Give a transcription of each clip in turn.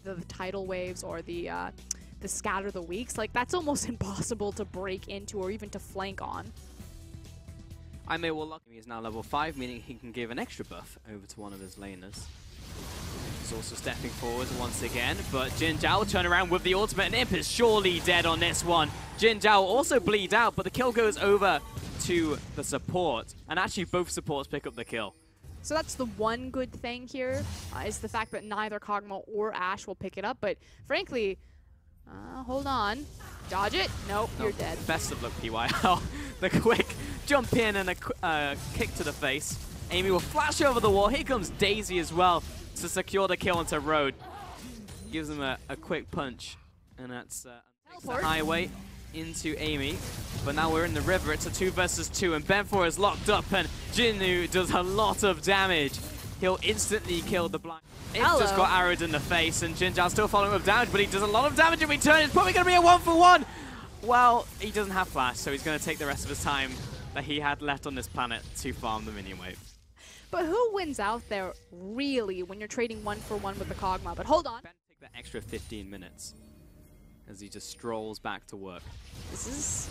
either the tidal waves or the scatter the weaks. Like, that's almost impossible to break into or even to flank on. IMay will lock him. He is now level 5, meaning he can give an extra buff over to one of his laners. He's also stepping forward once again, but Jin Zhao will turn around with the ultimate, and Imp is surely dead on this one. Jin Zhao will also bleed out, but the kill goes over to the support, and actually both supports pick up the kill. So that's the one good thing here, is the fact that neither Kog'Maw or Ashe will pick it up, but frankly, hold on. Dodge it? Nope, you're dead. Best of luck, PYL. The quick jump in and a kick to the face. Amy will flash over the wall. Here comes Daisy as well to secure the kill onto Road. Gives him a quick punch, and that's the highway into Amy. But now we're in the river. It's a 2 versus 2, and Ben4 is locked up, and Jinnu does a lot of damage. He'll instantly kill the blind. It just got arrowed in the face, and Jin Zhao still following up damage, but he does a lot of damage in return. It's probably going to be a 1-for-1. Well, he doesn't have flash, so he's going to take the rest of his time that he had left on this planet to farm the minion wave. But who wins out there, really, when you're trading 1-for-1 with the Kog'Maw? But hold on. Ben take that extra 15 minutes as he just strolls back to work. This is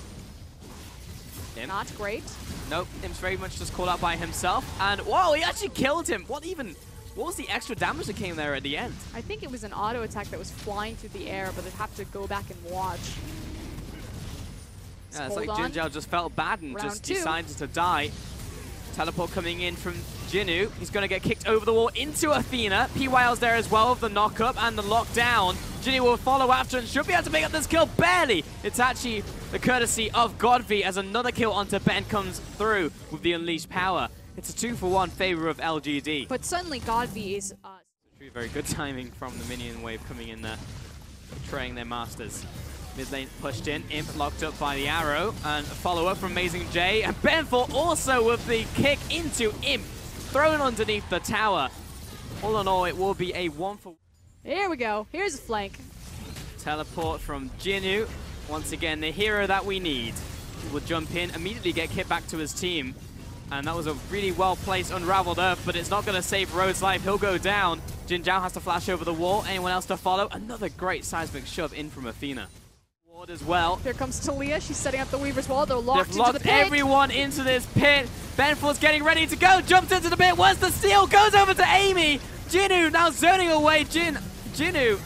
Imp. not great. Nope, Imp's very much just called out by himself. And whoa, he actually killed him. What was the extra damage that came there at the end? I think it was an auto attack that was flying through the air, but they'd have to go back and watch. Yeah, it's like Jin Zhao just felt bad and just decided to die. Teleport coming in from Jinnu. He's going to get kicked over the wall into Athena. PYL's there as well with the knock-up and the lockdown. Jinnu will follow after and should be able to pick up this kill. Barely! It's actually the courtesy of Godvi as another kill onto Ben comes through with the unleashed power. It's a 2-for-1 favor of LGD. But suddenly Godvi is... very good timing from the minion wave coming in there, betraying their masters. Mid lane pushed in, Imp locked up by the arrow, and a follow-up from Amazing J, and Ben4 also with the kick into Imp, thrown underneath the tower. All in all, it will be a 1-for-1. Here we go, here's a flank. Teleport from Jinnu, once again the hero that we need. He will jump in, immediately get kicked back to his team, and that was a really well-placed Unraveled Earth, but it's not going to save Road's life. He'll go down. Jin Zhao has to flash over the wall. Anyone else to follow? Another great seismic shove in from Athena. Ward as well. Here comes Talia. She's setting up the Weaver's Wall. They're locked into the pit. Everyone into this pit. Ben4's getting ready to go. Jumps into the pit. Where's the steal? Goes over to Amy. Jinnu now zoning away Jinnu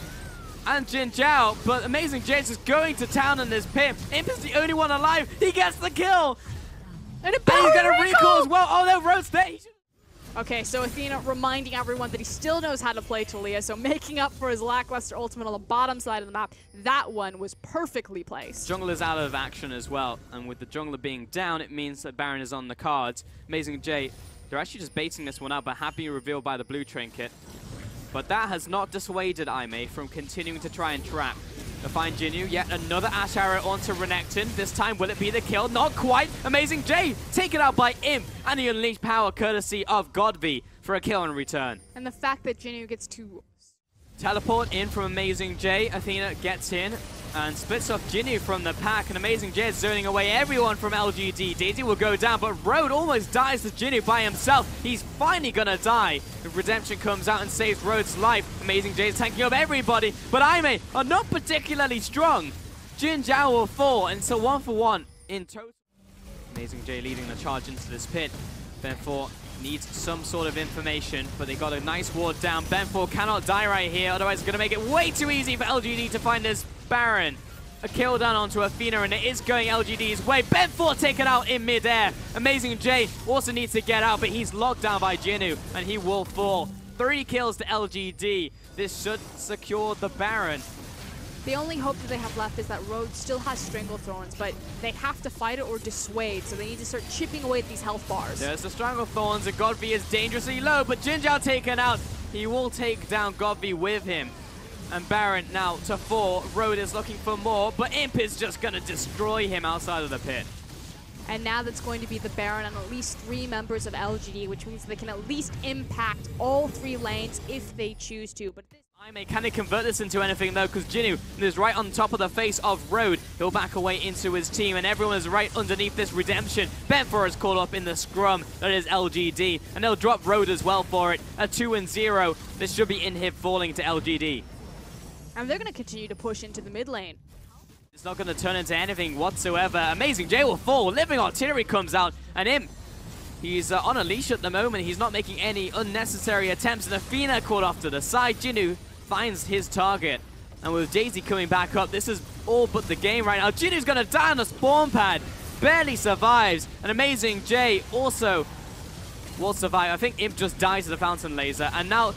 and Jin Zhao, but Amazing James is going to town in this pit. Imp is the only one alive. He gets the kill. And he's got a recall as well. Oh, no, Road's there. Okay, so Athena reminding everyone that he still knows how to play Talia, so making up for his lackluster ultimate on the bottom side of the map. That one was perfectly placed. Jungler's out of action as well, and with the jungler being down, it means that Baron is on the cards. Amazing J, they're actually just baiting this one out, but happy revealed by the blue trinket. But that has not dissuaded IMay from continuing to try and trap. To find Jinnu, yet another Ash Arrow onto Renekton. This time, will it be the kill? Not quite. Amazing J taken out by Imp, and the unleashed power courtesy of Godvi for a kill in return. And the fact that Jinnu gets to teleport in from Amazing J, Athena gets in and splits off Jinnu from the pack, and Amazing J is zoning away everyone from LGD. Daisy will go down, but Road almost dies to Jinnu by himself. He's finally gonna die. If Redemption comes out and saves Road's life, Amazing J is tanking up everybody, but IMay are not particularly strong. Jin Zhao will fall, and it's a 1-for-1 in total. Amazing J leading the charge into this pit. Ben4 needs some sort of information, but they got a nice ward down. Ben4 cannot die right here, otherwise it's going to make it way too easy for LGD to find this Baron. A kill down onto Athena, and it is going LGD's way. Ben4 taken out in midair. Amazing J also needs to get out, but he's locked down by Jinnu, and he will fall. 3 kills to LGD. This should secure the Baron. The only hope that they have left is that Road still has Stranglethorns, but they have to fight it or dissuade, so they need to start chipping away at these health bars. There's the Stranglethorns, and Godvi is dangerously low, but Jin Zhao taken out. He will take down Godvi with him. And Baron now to 4. Road is looking for more, but Imp is just going to destroy him outside of the pit. And now that's going to be the Baron on at least 3 members of LGD, which means they can at least impact all 3 lanes if they choose to. But IMay, can they convert this into anything though? Because Jinnu is right on top of the face of Road. He'll back away into his team, and everyone is right underneath this Redemption. Ben4 is caught up in the scrum. That is LGD, and they'll drop Road as well for it. A 2-0. This should be inhib falling to LGD. And they're going to continue to push into the mid lane. It's not going to turn into anything whatsoever. Amazing J will fall. Living Artillery comes out. And Imp, he's on a leash at the moment. He's not making any unnecessary attempts. And Athena caught off to the side. Jinnu finds his target. And with Daisy coming back up, this is all but the game right now. Jinnu's going to die on the spawn pad. Barely survives. And Amazing J also will survive. I think Imp just dies to the Fountain Laser. And now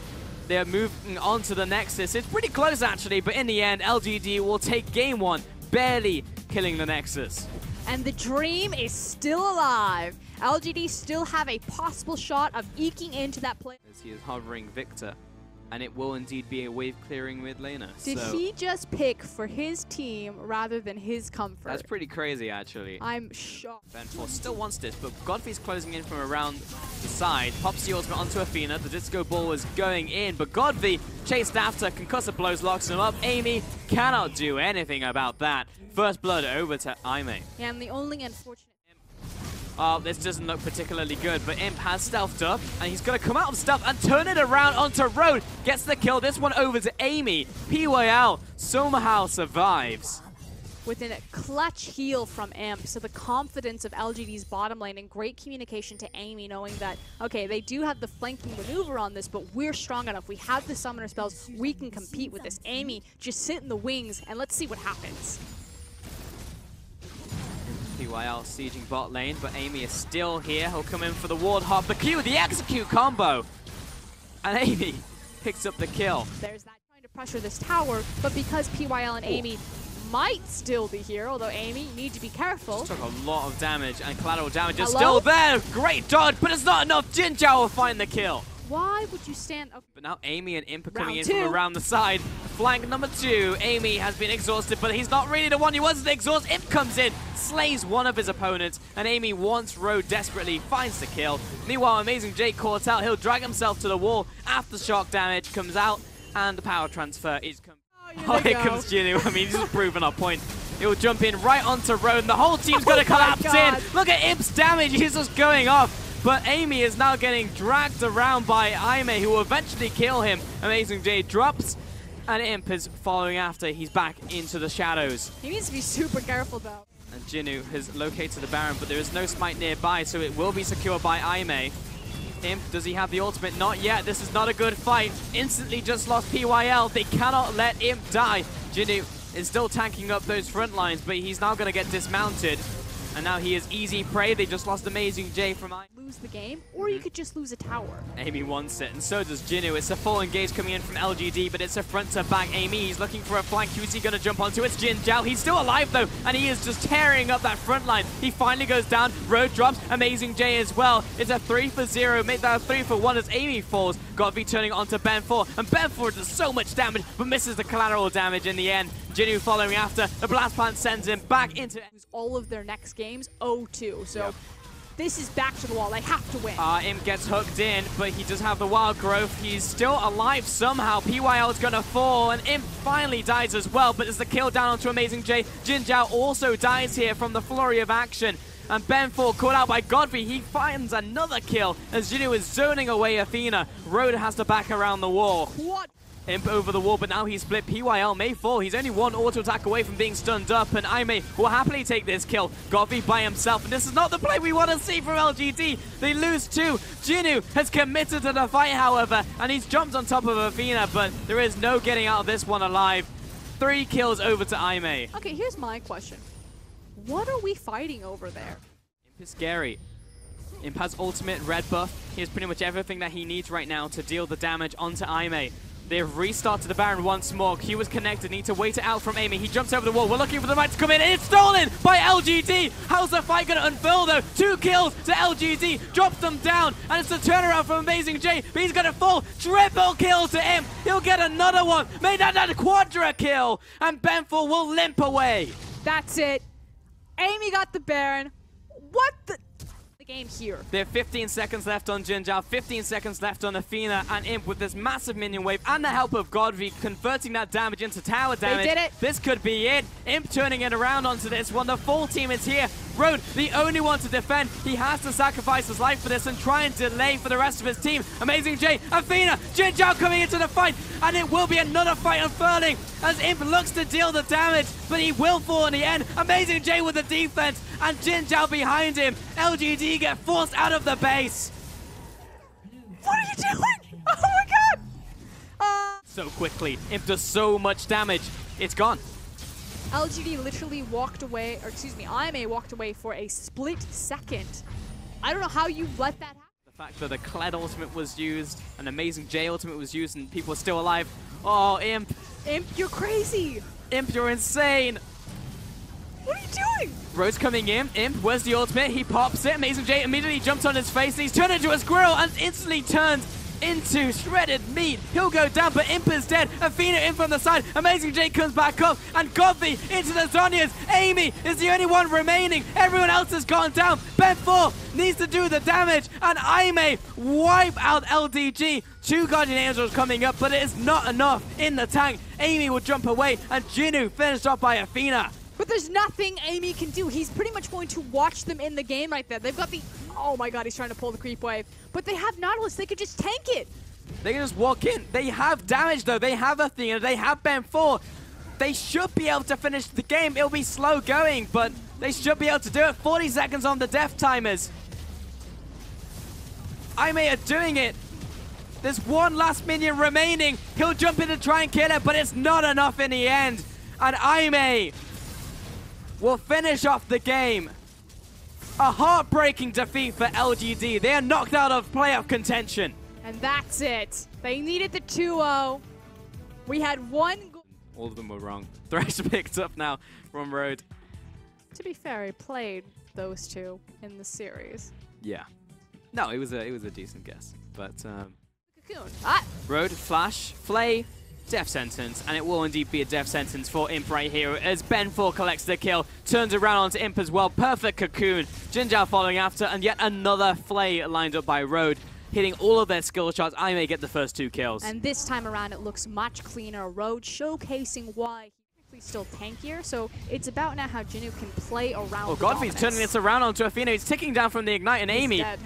they're moving on to the Nexus. It's pretty close, actually. But in the end, LGD will take game one, barely killing the Nexus. And the dream is still alive. LGD still have a possible shot of eking into that play. As he is hovering Victor. And it will indeed be a wave-clearing mid laner. Did he just pick for his team rather than his comfort? That's pretty crazy, actually. I'm shocked. Benfor still wants this, but Godfrey's closing in from around the side. Pops the ultimate onto Athena. The disco ball was going in, but Godfrey chased after. Concussive blows locks him up. IMay cannot do anything about that. First blood over to IMay. Yeah, and the only unfortunate... Oh, this doesn't look particularly good, but Imp has stealthed up, and he's going to come out of stealth and turn it around onto Road. Gets the kill. This one over to IMay. PYL somehow survives. With a clutch heal from Imp, so the confidence of LGD's bottom lane and great communication to IMay, knowing that, okay, they do have the flanking maneuver on this, but we're strong enough. We have the summoner spells. We can compete with this. IMay, just sit in the wings, and let's see what happens. PYL sieging bot lane, but IMay is still here. He'll come in for the ward hop. The Q, the execute combo. And IMay picks up the kill. There's that trying to pressure this tower, but because PYL and IMay might still be here, although IMay, you need to be careful. Just took a lot of damage, and collateral damage is still there. Great dodge, but it's not enough. Jin Zhao will find the kill. Why would you stand up? But now IMay and Imp are coming in from around the side. Flank number 2. IMay has been exhausted, but he's not really the one he wants to exhaust. Imp comes in, slays one of his opponents, and IMay wants Road desperately, finds the kill. Meanwhile, Amazing J caught out. He'll drag himself to the wall. Aftershock damage comes out, and the power transfer is coming. Oh, here comes Jinnu. I mean, he's just proving our point. He'll jump in right onto Road, and the whole team's going to collapse in. Look at Imp's damage. He's just going off. But IMay is now getting dragged around by IMay, who will eventually kill him. Amazing J drops, and Imp is following after. He's back into the shadows. He needs to be super careful, though. And Jinnu has located the Baron, but there is no smite nearby, so it will be secured by IMay. Imp, does he have the ultimate? Not yet. This is not a good fight. Instantly just lost PYL. They cannot let Imp die. Jinnu is still tanking up those front lines, but he's now going to get dismounted. And now he is easy prey. They just lost Amazing J from IMay. Lose the game, or you could just lose a tower. IMay wants it, and so does Jinnu. It's a full engage coming in from LGD, but it's a front-to-back IMay. He's looking for a flank. Who's he going to jump onto? It's Jin Zhao. He's still alive, though, and he is just tearing up that front line. He finally goes down. Road drops. Amazing J as well. It's a 3-for-0. Make that a 3-for-1 as IMay falls. Godfrey turning onto Ben4, and Ben4 does so much damage, but misses the collateral damage in the end. Jinnu following after. The blast plant sends him back into all of their next games 0-2. So this is back to the wall. They have to win. Imp gets hooked in, but he does have the wild growth. He's still alive somehow. PYL is going to fall, and Imp finally dies as well, but there's the kill down onto Amazing J. Jin Zhao also dies here from the flurry of action. And Ben4 caught out by Godfrey. He finds another kill as Jinnu is zoning away Athena. Road has to back around the wall. What? Imp over the wall, but now he's split. PYL may fall. He's only one auto attack away from being stunned up, and IMay will happily take this kill. Godfrey by himself, and this is not the play we want to see from LGD. They lose 2. Jinnu has committed to the fight, however, and he's jumped on top of Athena, but there is no getting out of this one alive. 3 kills over to IMay. Okay, here's my question. What are we fighting over there? Imp is scary. Imp has ultimate red buff. He has pretty much everything that he needs right now to deal the damage onto IMay. They've restarted the Baron once more. Q was connected. Need to wait it out from IMay. He jumps over the wall. We're looking for the right to come in, and it's stolen by LGD. How's the fight going to unfurl, though? 2 kills to LGD. Drops them down, and it's a turnaround from Amazing J, but he's going to fall. Triple kill to Imp. He'll get another one. Made that a quadra kill, and Ben4 will limp away. That's it. IMay got the Baron. What the... game here. They have 15 seconds left on Jin Zhao, 15 seconds left on Athena, and Imp with this massive minion wave and the help of Godfrey converting that damage into tower damage. They did it. This could be it. Imp turning it around onto this one. The full team is here. Road, the only one to defend. He has to sacrifice his life for this and try and delay for the rest of his team. Amazing J, Athena, Jin Zhao coming into the fight, and it will be another fight unfurling as Imp looks to deal the damage, but he will fall in the end. Amazing J with the defense, and Jin Zhao behind him. LGD get forced out of the base. What are you doing? Oh my god! So quickly, Imp does so much damage. It's gone. LGD literally walked away, or excuse me, IMay walked away for a split second. I don't know how you let that happen. The fact that the Kled ultimate was used, an Amazing J ultimate was used, and people are still alive. Oh, Imp. Imp, you're crazy. Imp, you're insane. What are you doing? Rose coming in. Imp, where's the ultimate? He pops it. Amazing J immediately jumps on his face, and he's turned into a squirrel and instantly turns into shredded meat. He'll go down, but Imp is dead. Athena in from the side. Amazing J comes back up, and Godby into the Zonyas. Amy is the only one remaining. Everyone else has gone down. Ben4 needs to do the damage, and IMay wipe out LDG. 2 Guardian Angels coming up, but it is not enough in the tank. Amy will jump away, and Jinu finished off by Athena. But there's nothing Amy can do. He's pretty much going to watch them in the game right there. They've got the... Oh my god, he's trying to pull the creep wave. But they have Nautilus. They could just tank it. They can just walk in. They have damage, though. They have Athena. They have Ben4. They should be able to finish the game. It'll be slow going, but they should be able to do it. 40 seconds on the death timers. IMay are doing it. There's one last minion remaining. He'll jump in to try and kill it, but it's not enough in the end. And IMay will finish off the game. A heartbreaking defeat for LGD. They are knocked out of playoff contention. And that's it. They needed the 2-0. We had one... All of them were wrong. Thresh picked up now from Road. To be fair, he played those two in the series. Yeah. No, it was a decent guess. But Cocoon. Road, Flash, Flay, death sentence, and it will indeed be a death sentence for Imp right here as Ben4 collects the kill, turns around onto Imp as well. Perfect Cocoon. Jin Zhao following after, and yet another Flay lined up by Road, hitting all of their skill shots. IMay get the first 2 kills. And this time around, it looks much cleaner. Road showcasing why he's still tankier, so it's about now how Jinu can play around. Oh, Godfrey's turning this around onto Athena. He's ticking down from the Ignite, and Amy. Dead.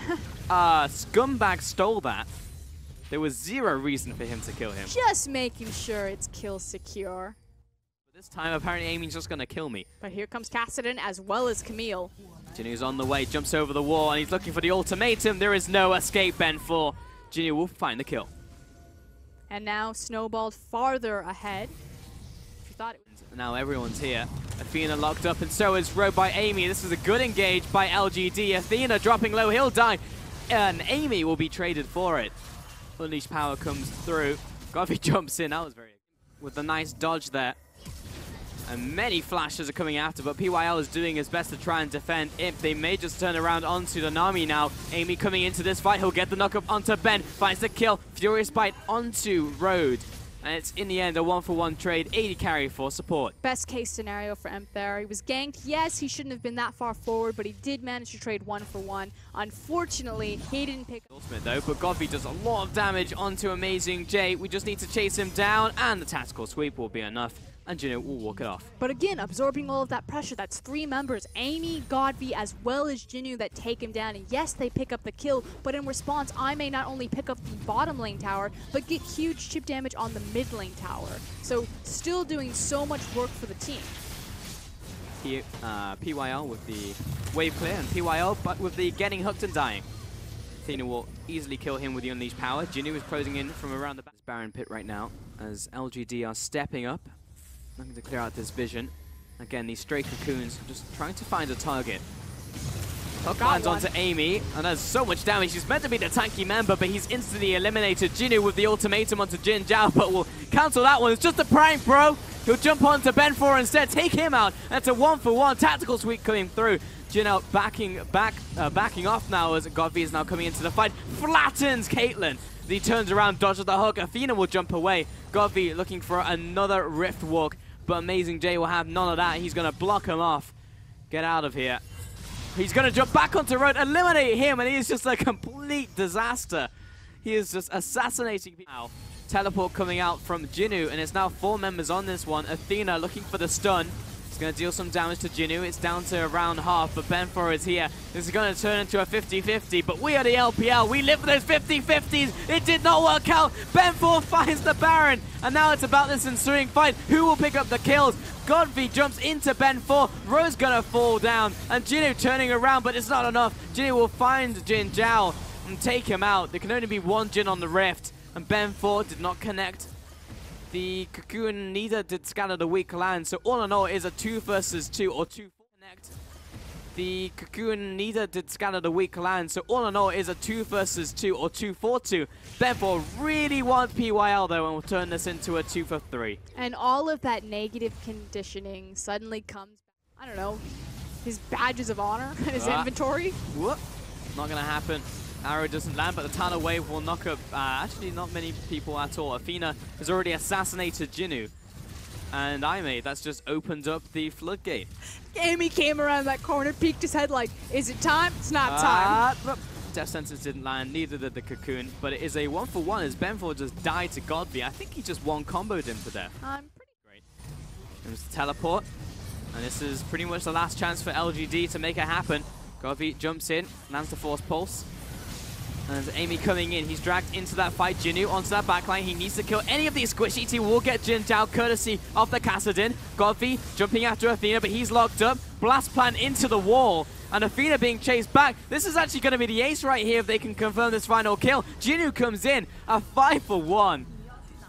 Scumbag stole that. There was 0 reason for him to kill him. Just making sure it's kill secure. But this time, apparently, Amy's just going to kill me. But here comes Kassadin as well as Camille. Jinu's on the way, jumps over the wall, and he's looking for the ultimatum. There is no escape, Ben4. Jinu will find the kill. And now snowballed farther ahead. If you thought it was... Now everyone's here. Athena locked up, and so is Road by Amy. This is a good engage by LGD. Athena dropping low, he'll die. And Amy will be traded for it. Unleashed power comes through. Godfrey jumps in. That was very... With a nice dodge there. And many flashes are coming after, but PYL is doing his best to try and defend Imp. They may just turn around onto the Nami now. Amy coming into this fight. He'll get the knock up onto Ben. Finds the kill. Furious Bite onto Road. And it's, in the end, a 1-for-1 trade. 80 carry for support. Best case scenario for Imp there. He was ganked. Yes, he shouldn't have been that far forward, but he did manage to trade 1-for-1. Unfortunately, he didn't pick up Ultimate, though, but Godfrey does a lot of damage onto Amazing J. We just need to chase him down, and the tactical sweep will be enough. And Jinu will walk it off. But again, absorbing all of that pressure, that's 3 members, Amy, Godby, as well as Jinu, that take him down. And yes, they pick up the kill, but in response, IMay not only pick up the bottom lane tower, but get huge chip damage on the mid lane tower. So still doing so much work for the team. PYL with the wave clear, and PYL but with the getting hooked and dying. Athena will easily kill him with the unleashed power. Jinu is closing in from around the back. Baron pit right now as LGD are stepping up. Looking to clear out this vision. Again, these stray cocoons just trying to find a target. Hook lands onto Amy, and does so much damage. He's meant to be the tanky member, but he's instantly eliminated. Jinu with the ultimatum onto Jin Zhao, but will cancel that one. It's just a prank, bro. He'll jump onto Ben4 instead, take him out. That's a 1-for-1 tactical sweep coming through. Jin out backing off now as Godby is now coming into the fight. Flattens Caitlyn. He turns around, dodges the hook. Athena will jump away. Godby looking for another Rift Walk. But Amazing J will have none of that. He's going to block him off. Get out of here. He's going to jump back onto Road, eliminate him, and he is just a complete disaster. He is just assassinating people. Now, teleport coming out from Jinu, and it's now 4 members on this one. Athena looking for the stun. It's going to deal some damage to Jinu. It's down to around half, but Ben4 is here. This is going to turn into a 50-50, but we are the LPL. We live for those 50-50s. It did not work out. Ben4 finds the Baron, and now it's about this ensuing fight. Who will pick up the kills? Godfrey jumps into Ben4. Ro's going to fall down, and Jinu turning around, but it's not enough. Jinu will find Jin Zhao and take him out. There can only be one Jin on the Rift, and Ben4 did not connect. The Cocoon neither did scatter the weak land, so all in all it is a 2 versus 2 or 2-4 connect. The Cocoon neither did scatter the weak land, so all in all it is a 2 versus 2 or 2-4-2. Ben4 really wants PYL though, and will turn this into a 2 for 3. And all of that negative conditioning suddenly comes, I don't know, his badges of honor in his inventory. Whoop. Not gonna happen. Arrow doesn't land, but the Tidal Wave will knock up actually not many people at all. Athena has already assassinated Jinu. And IMay, that's just opened up the floodgate. Amy came around that corner, peeked his head like, is it time? It's not time. Death Sentence didn't land, neither did the Cocoon, but it is a 1-for-1 as Ben4 just died to Godby. I think he just one-comboed him to death. Pretty great. There's the teleport, and this is pretty much the last chance for LGD to make it happen. Godby jumps in, lands the Force Pulse. And Amy coming in, he's dragged into that fight. Jinu onto that backline. He needs to kill any of these squishies. He will get Jin Zhao courtesy of the Kassadin. Godfrey jumping after Athena, but he's locked up. Blast plan into the wall. And Athena being chased back. This is actually going to be the ace right here if they can confirm this final kill. Jinu comes in, a 5-for-1.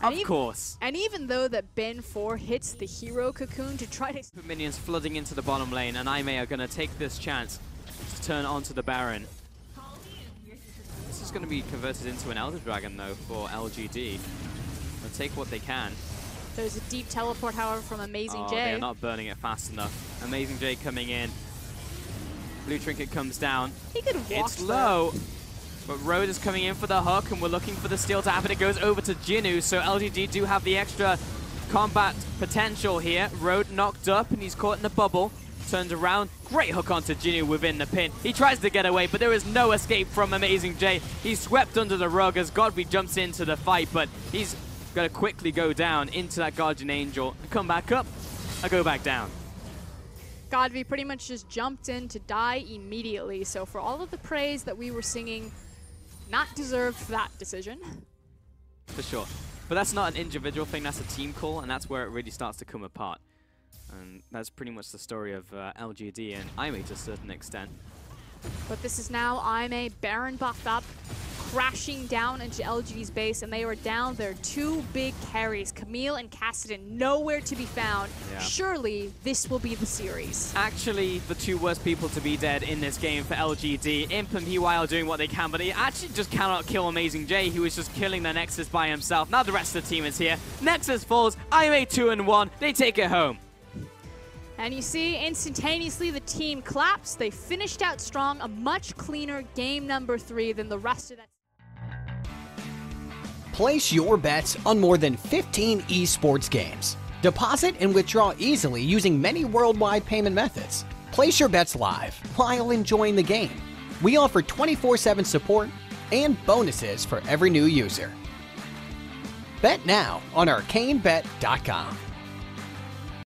Of course. And even though that Ben4 hits the hero Cocoon to try to... Minions flooding into the bottom lane, and IMay are going to take this chance to turn onto the Baron. This is going to be converted into an Elder Dragon, though, for LGD. They'll take what they can. There's a deep teleport, however, from Amazing J. They're not burning it fast enough. Amazing J coming in. Blue Trinket comes down. He could have walked. It's low, but Road is coming in for the hook, and we're looking for the steal to happen. It goes over to Jinu, so LGD do have the extra combat potential here. Road knocked up, and he's caught in the bubble. Turns around, great hook onto Jinu within the pin. He tries to get away, but there is no escape from Amazing J. He's swept under the rug as Godfrey jumps into the fight, but he's going to quickly go down into that Guardian Angel and come back up and go back down. Godfrey pretty much just jumped in to die immediately, so for all of the praise that we were singing, not deserved for that decision. For sure. But that's not an individual thing, that's a team call, and that's where it really starts to come apart. And that's pretty much the story of LGD and IMay to a certain extent. But this is now IMay, Baron buffed up, crashing down into LGD's base, and they are down their 2 big carries, Camille and Kassadin, nowhere to be found. Yeah. Surely this will be the series. Actually, the 2 worst people to be dead in this game for LGD. Imp and PY are doing what they can, but they actually just cannot kill Amazing J, who is just killing the Nexus by himself. Now the rest of the team is here. Nexus falls, IMay 2-1, they take it home. And you see, instantaneously, the team claps. They finished out strong, a much cleaner game number 3 than the rest of that. Place your bets on more than 15 esports games. Deposit and withdraw easily using many worldwide payment methods. Place your bets live while enjoying the game. We offer 24/7 support and bonuses for every new user. Bet now on ArcaneBet.com.